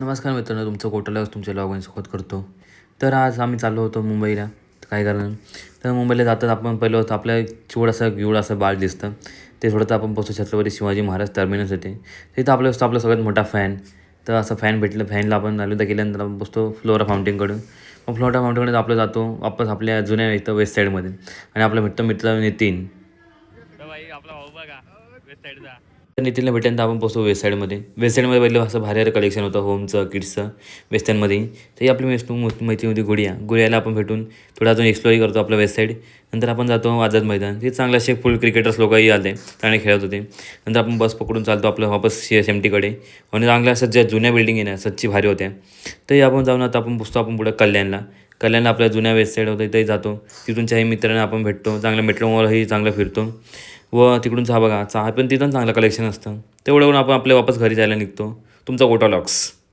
नमस्कार मित्रांनो, तुमचं कोटला तुमच्या लॉगइन स्वागत करतो. तर आज आम्ही चाललो होतो मुंबईला. काय कारण तर मुंबईला जातात आपण पहिलं होतं आपल्या चिवड असं बाळ दिसतं. ते थोडंसं आपण पोहोचू छत्रपती शिवाजी महाराज टर्मिनस येते. तिथं आपलं असतो आपला सगळ्यात मोठा फॅन. तर असं फॅन भेटलं, फॅनला आपण आलो तर गेल्यानंतर आपण बसतो फ्लोरा फाउंटेनकडं. मग फ्लोरा फाउंटेनकडे आपलं जातो वापस आपल्या जुन्या इथं वेस्ट साईडमध्ये. आणि आपला मित्र नितीन. तर भाई आपला भाऊ बघा वेस्ट साईडचा. तर नितीनला भेटल्यानंतर आपण पोहोचतो वेस्ट साईडमध्ये. वेस्ट साईडमध्ये पहिलं असं भारी कलेक्शन होतं होमचं, किड्सचं वेस्टर्नमध्ये. तर ही आपली मैत्रीण होती गुडियाला आपण भेटून थोडं अजून एक्सप्लोर करतो आपलं वेस्ट साईड. नंतर आपण जातो आझाद मैदान. ते चांगले असे फुल क्रिकेटर्स लोकही आले, चांगले खेळत होते. नंतर आपण बस पकडून चालतो आपलं वापस CSMTकडे. आणि चांगल्या असं ज्या जुन्या बिल्डिंग आहे ना सच्ची भारी होत्या. तरी आपण जाऊन आता आपण पुसतो आपण पुढं कल्याणला आपल्या जुन्या वेस्ट साईड होतं तिथेही जातो. तिथूनच्याही मित्रांना आपण भेटतो, चांगल्या मेट्रो मॉलही चांगलं फिरतो. व तिकडून चहा बघा, चहा पण तिथं चांगलं कलेक्शन असतं. तेवढं आपण आपल्या वापस घरी जायला निघतो. तुमचा कोटा लॉक्स.